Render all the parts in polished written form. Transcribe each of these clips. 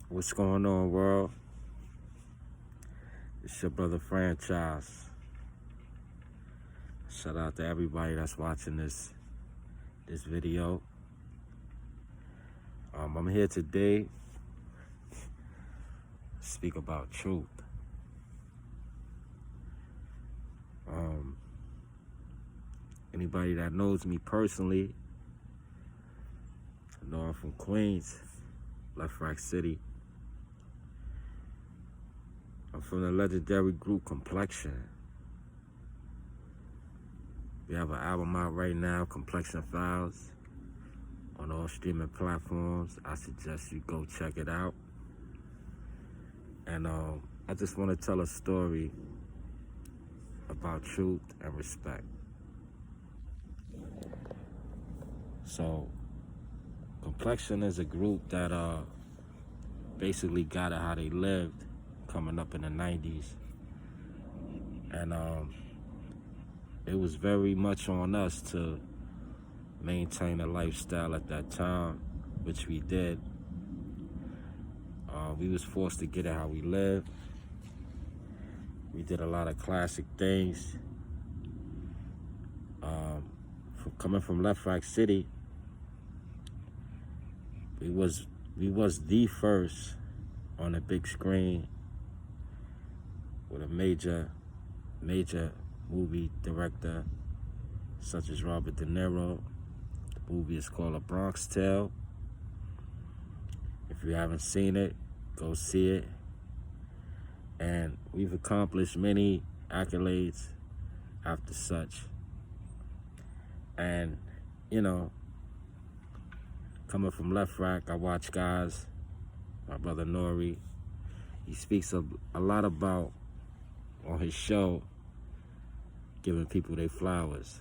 What's going on, world? It's your brother Franchise. Shout out to everybody that's watching this video. I'm here today to speak about truth. Anybody that knows me personally, know I'm from Queens, Left Rack City. I'm from the legendary group Complexion. We have an album out right now, Complexion Files, on all streaming platforms. I suggest you go check it out. And I just want to tell a story about truth and respect. So, Complexion is a group that basically got it how they lived coming up in the 90s. And it was very much on us to maintain a lifestyle at that time, which we did. We was forced to get it how we lived. We did a lot of classic things. Coming from Left Rack City, we was the first on the big screen with a major movie director such as Robert De Niro. The movie is called A Bronx Tale. If you haven't seen it, go see it. And we've accomplished many accolades after such. And, you know, coming from Left Rack, I watch guys, my brother O.R.E, he speaks a lot about, on his show, giving people their flowers.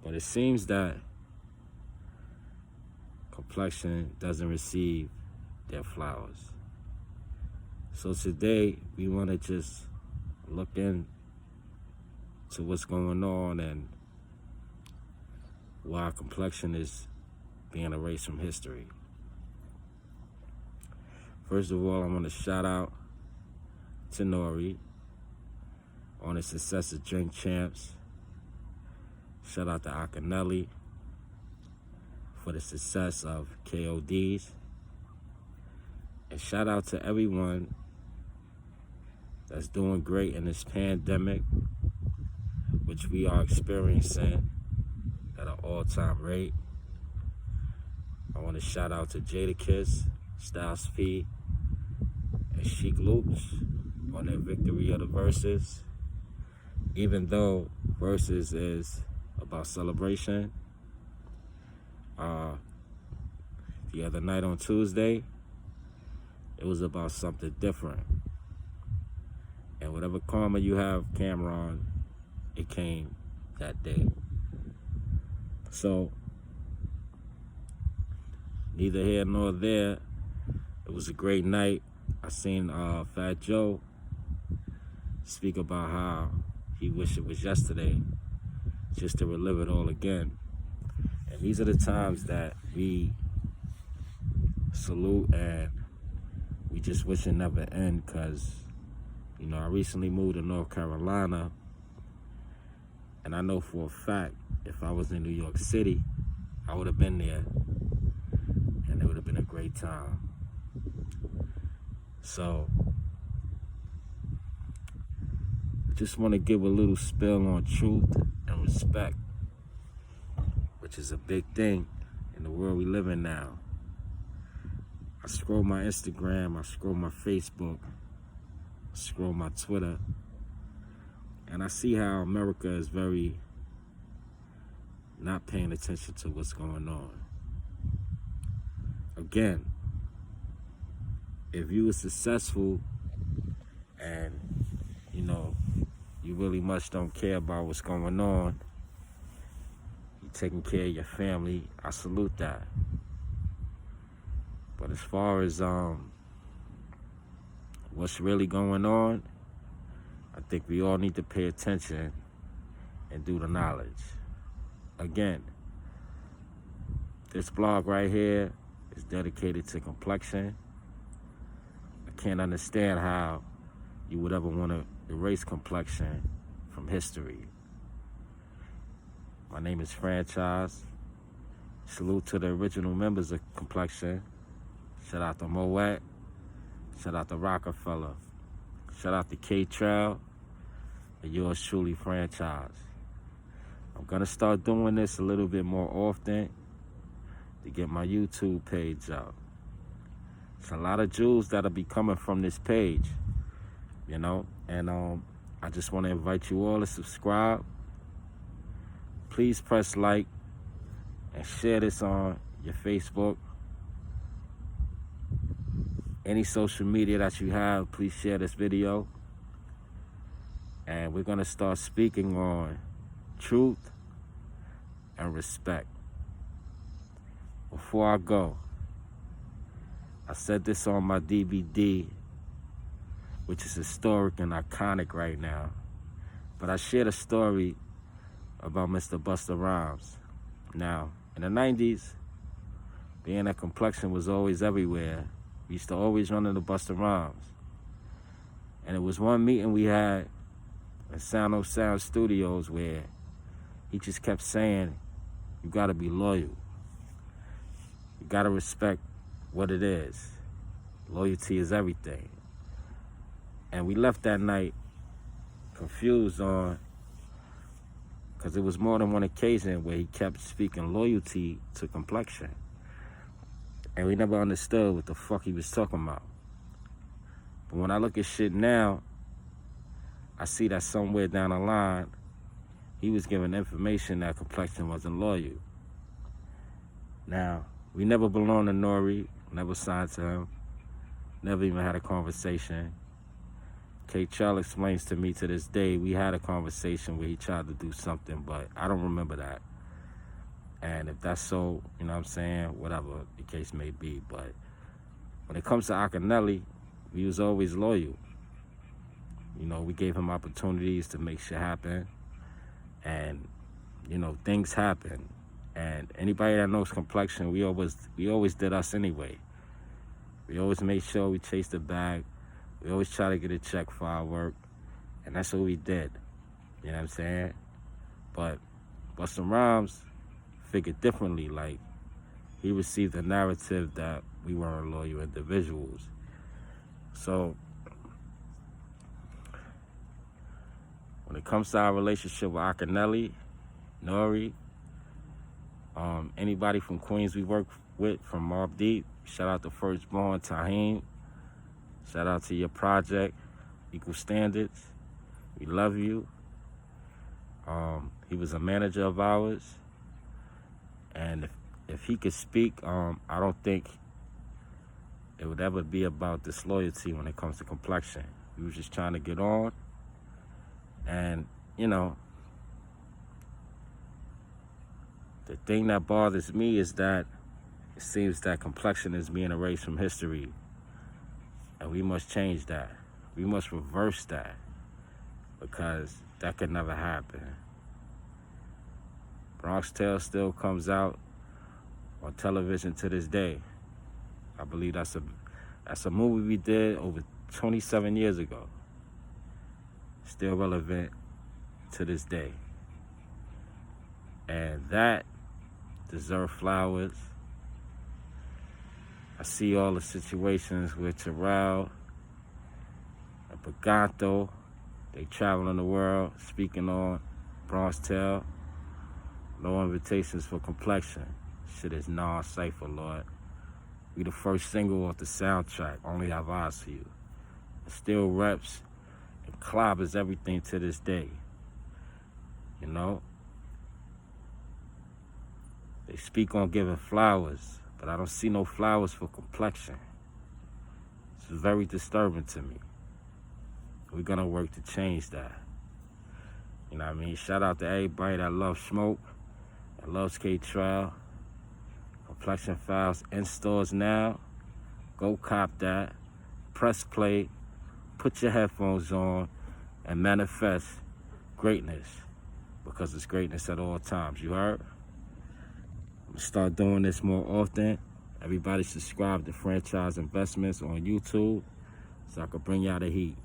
But it seems that Complexion doesn't receive their flowers. So today, we want to just look into what's going on and why Complexion is being erased from history. First of all, I want to shout out to O.R.E on the success of Drink Champs. Shout out to Akinelli for the success of KODs. And shout out to everyone that's doing great in this pandemic, which we are experiencing at an all-time rate. I want to shout out to Jadakiss, Styles P, and Chic Loops on their victory of the Versus. Even though Versus is about celebration, the other night on Tuesday, it was about something different. And whatever karma you have, Cameron, it came that day. So, neither here nor there. It was a great night. I seen Fat Joe speak about how he wished it was yesterday, just to relive it all again. And these are the times that we salute and we just wish it never end, because, you know, I recently moved to North Carolina, and I know for a fact if I was in New York City, I would have been there, and it would have been a great time. So, I just want to give a little spill on truth and respect, which is a big thing in the world we live in now. I scroll my Instagram, I scroll my Facebook, I scroll my Twitter, and I see how America is very not paying attention to what's going on. Again, if you were successful and, you know, you really much don't care about what's going on, you're taking care of your family, I salute that. But as far as what's really going on, I think we all need to pay attention and do the knowledge. Again, this blog right here is dedicated to Complexion. I can't understand how you would ever want to erase Complexion from history. My name is Franchise. Salute to the original members of Complexion. Shout out to O.R.E. Shout out to Rockefeller. Shout out to K-Trail. And yours truly, Franchise. I'm going to start doing this a little bit more often to get my YouTube page out. It's a lot of jewels that'll be coming from this page, you know, and I just want to invite you all to subscribe. Please press like and share this on your Facebook. Any social media that you have, please share this video. And we're going to start speaking on truth and respect. Before I go, I said this on my DVD, which is historic and iconic right now, but I shared a story about Mr. Busta Rhymes. Now, in the 90s, being that Complexion was always everywhere, we used to always run into Busta Rhymes. And it was one meeting we had in Sound O Sound Studios where he just kept saying, you gotta be loyal. You gotta respect what it is. Loyalty is everything. And we left that night confused on, because it was more than one occasion where he kept speaking loyalty to Complexion. And we never understood what the fuck he was talking about. But when I look at shit now, I see that somewhere down the line, he was giving information that Complexion wasn't loyal. Now, we never belonged to O.R.E, never signed to him, never even had a conversation. K-Trail explains to me to this day, we had a conversation where he tried to do something, but I don't remember that. And if that's so, you know what I'm saying, whatever the case may be. But when it comes to Akinelli, we was always loyal. You know, we gave him opportunities to make shit happen. And, you know, things happen. And anybody that knows Complexion, we always did us anyway. We always made sure we chased the bag. We always try to get a check for our work. And that's what we did. You know what I'm saying? But Busta Rhymes figured differently. Like, he received the narrative that we weren't loyal individuals. So, when it comes to our relationship with Akinelli, O.R.E, anybody from Queens we work with, from Mobb Deep, shout out to Firstborn, Taheem. Shout out to your project, Equal Standards. We love you. He was a manager of ours. And if he could speak, I don't think it would ever be about disloyalty when it comes to Complexion. He was just trying to get on. And, you know, the thing that bothers me is that it seems that Complexion is being erased from history. And we must change that. We must reverse that. Because that could never happen. Bronx Tale still comes out on television to this day. I believe that's a movie we did over 27 years ago. Still relevant to this day. And that deserves flowers. I see all the situations with Terrell and Pagato. They traveling the world, speaking on Bronx Tale. No invitations for Complexion. Shit is non-cypher, Lord. We the first single off the soundtrack, Only Have Eyes for You. It still reps and clobbers everything to this day. You know? They speak on giving flowers, but I don't see no flowers for Complexion. This is very disturbing to me. We're gonna work to change that. You know what I mean? Shout out to everybody that loves Smoke, that loves K-Trail. Complexion Files in stores now. Go cop that. Press play. Put your headphones on and manifest greatness, because it's greatness at all times. You heard? I'm gonna start doing this more often. Everybody subscribe to Franchise Investments on YouTube so I could bring y'all the heat.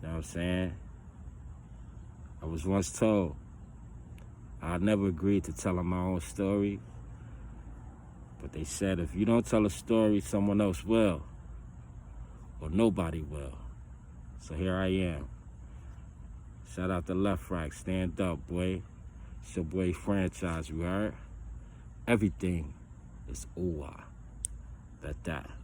You know what I'm saying? I was once told I never agreed to telling my own story, but they said if you don't tell a story, someone else will, or nobody will. So here I am. Shout out to Left Rack, stand up, boy. It's your boy Franchise, you heard? Everything is O.R.E. That.